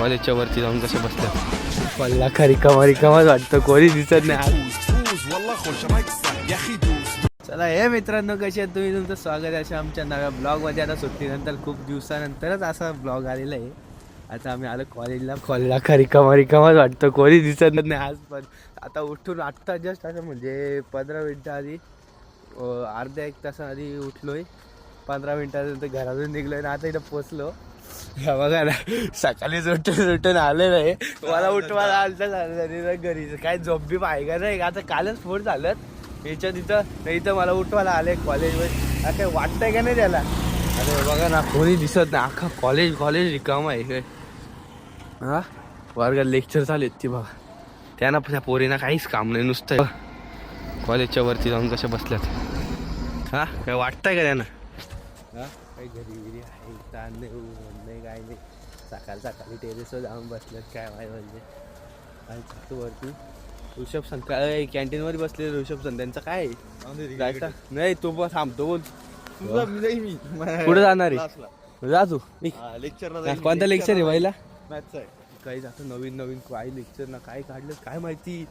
कॉलेजच्या वरती जाऊन कसे बसतात. पल्ला रिकामा रिकामाच वाटतं, कोणी दिसत नाही आज. चला हे मित्रांनो, कसे आहेत तुम्ही? तुमचं स्वागत आहे अशा आमच्या नव्या ब्लॉगमध्ये. आता सुट्टीनंतर खूप दिवसानंतरच असा ब्लॉग आलेला आहे. आता आम्ही आलो कॉलेजला रिकामा रिकामाच वाटतं, कोणी दिसत नाही आज. पण आता उठून आत्ता जस्ट असं म्हणजे 15 मिनटं आधी, अर्ध्या एक तासाआधी उठलोय. 15 मिनटानंतर घरातून निघलोय ना आता इथं पोचलो. बघा ना, सकाळीच उठून आलेलं आहे. मला उठवायला आलं घरी, काय झोप बी आहे का नाही. आता कालच फोन झालं याच्या तिथं, नाही तर मला उठवायला आले कॉलेजवर. काय वाटतंय का नाही त्याला? अरे बघा ना, कोणी दिसत नाही, अख्खा कॉलेज रिकाम आहे. हा, वर्गात लेक्चर चालू आहेत ती बघा. त्या पोरीना काहीच काम नाही, नुसतं कॉलेजच्या वरती जाऊन कशा बसल्यात. हा, काय वाटतंय का त्यांना? हा, काही घरी आहे ताण नाही काय नाही. सकाळी टेरेसवर जाऊन बसल्यात, काय म्हणजे आणि छातू वरती ऋषभ संत कॅन्टीनवर बसले. ऋषभ संत त्यांचं काय नाही, तो पण थांबतो बोल. पुढे जाणार आहे, जा तू. लेक्चर कोणता लेक्चर आहे बाईला? मॅथ्स आहे. काही जातं नवीन काय लेक्चर ना, काय काढलं काय माहिती.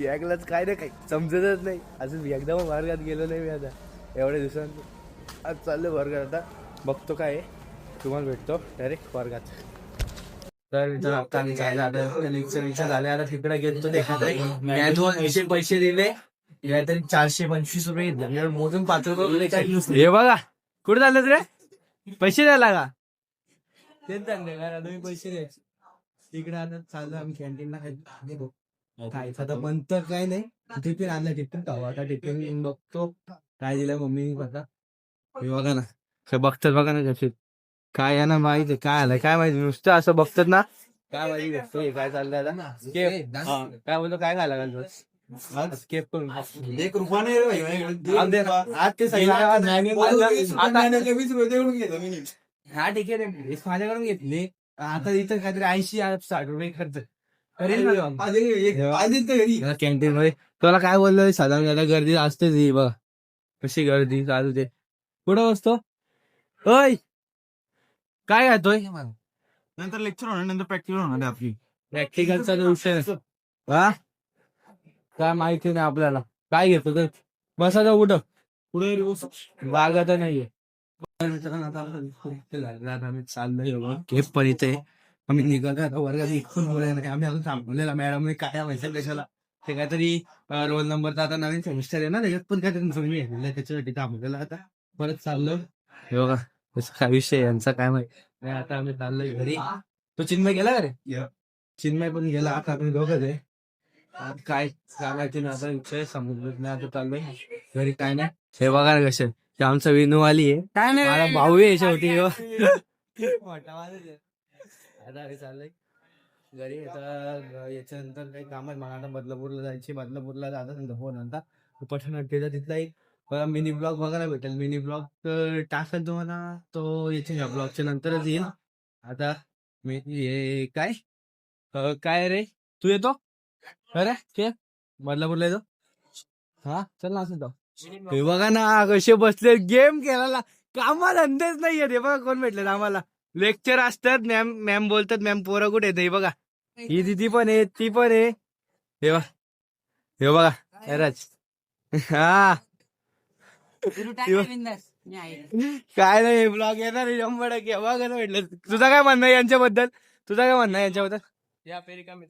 यागलाच काय ना काही समजतच नाही. अजून एकदा मग वर्गात गेलो नाही मी आता एवढ्या दिवसांत. आज चाललं वर्गात, आता बघतो काय आहे. तुम्हाला भेटतो डायरेक्ट वर्गात. तर आता आम्ही लेक्चर झाले. आता तिकडे गेलो विषय पैसे दिले, तरी 425 रुपये घेतले. मोजून 5 रुपये. हे बघा कुठे चाललं रे, पैसे द्यायला का? तेच चाललंय का तुम्ही पैसे द्यायचे. तिकडे आता चाललं आम्ही कॅन्टीनला काय खातं, पण तर काय नाही. टिफिन आणलं, आता टिफिन बघतो काय दिलं मम्मी. बघा हे बघा ना, काय बघतात बघा ना कसे काय आहे ना, माहिती काय आलंय काय माहिती. नुसतं असं बघतात ना, काय माहिती बघतो हे काय चाललंय आता. काय बोलतो, काय खायला का स्केप करून 1 रुपया नाही. हा ठीक आहे रे, माझ्याकडून घेतली. आता इथं काहीतरी 80-60 रुपये खर्च करेल कॅन्टीन मध्ये. तुला काय बोललोय, साधारण गर्दी असतेच ही बघ, कशी गर्दी चालू ते. कुठं बसतो होय, काय घातोय? नंतर लेक्चर होणार, नंतर प्रॅक्टिकल होणार आपली. प्रॅक्टिकलचा विषय हा काय माहिती नाही आपल्याला. काय घेतो तर बसायचं कुठं, पुढे वागत नाहीये. आम्ही चाललोय पण इथे आम्ही निघालो वर्गात. आम्ही अजून थांबवलेला. मॅडमने काय माहिती कशाला, ते काहीतरी रोल नंबरचा आता नवीन सेमिस्टर आहे ना, त्याच्यात पण काहीतरी घेतलेलं, त्याच्यासाठी थांबवलेला. आता परत चाललो हे बघा. काय विषय यांचा काय माहिती. आता आम्ही चाललोय घरी. तो चिन्मय गेला का रे? चिन्मय पण गेला. आता आम्ही दोघंच आहे. काय सांगायचे ना, आता विषय समजत नाही. आता चाललोय घरी. काय नाही, हे बघा ना कसे आमचा विनू आली आहे. काय नाही, मला भाऊ आहे शेवटी. आता आम्ही चाललोय घरी. आता याच्यानंतर काही काम आहे मला. आता बदलापूरला जायची. बदलापूरला जाता फोन आता पठणाट्याचा तिथला एक मिनी ब्लॉग बघायला भेटेल. मिनी ब्लॉग टाकेल तुम्हाला तो याच्या ब्लॉगच्या नंतरच येईल. आता मी हे काय रे, तू येतो अरे के बदलापूरला येतो. हा चल ना, असं जाऊ. हे बघा ना कसे बसले गेम खेळायला. कामा धंदेच नाहीये. हे बघा कोण भेटले आम्हाला. लेक्चर असतात, मॅम बोलतात. मॅम पोरं कुठे येत. हे बघा, ही दिदी पण आहे, ती पण आहे. हे बघा राज. हा काय नाही, ब्लॉग येणार 100%. बघा भेटलं. तुझं काय म्हणणं यांच्याबद्दल? या पे रिकामी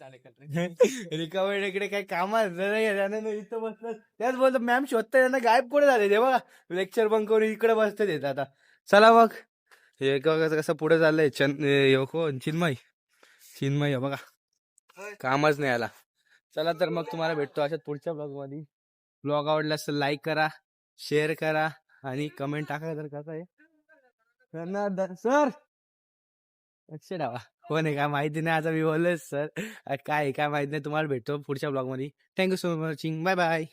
रिकामा इकडे काही कामात इथं बसलं. त्याच बोलतो मॅम शोधता त्यांना गायब कुठे झाले. ते बघा लेक्चर बंक करून इकडे बसतात येत. आता चला मग हे कसं पुढे चाललंय. चिन्मय बघा कामच नाही आला. चला तर मग तुम्हाला भेटतो अशात पुढच्या ब्लॉग मध्ये. ब्लॉग आवडल्यास लाईक करा, शेअर करा आणि कमेंट टाका. तर कसं आहे सर लक्ष ठेवा. कोण आहे काय माहिती नाही. आता मी बोललोय सर काय माहिती नाही. तुम्हाला भेटतो पुढच्या ब्लॉग मध्ये. Thank you so much watching. Bye bye.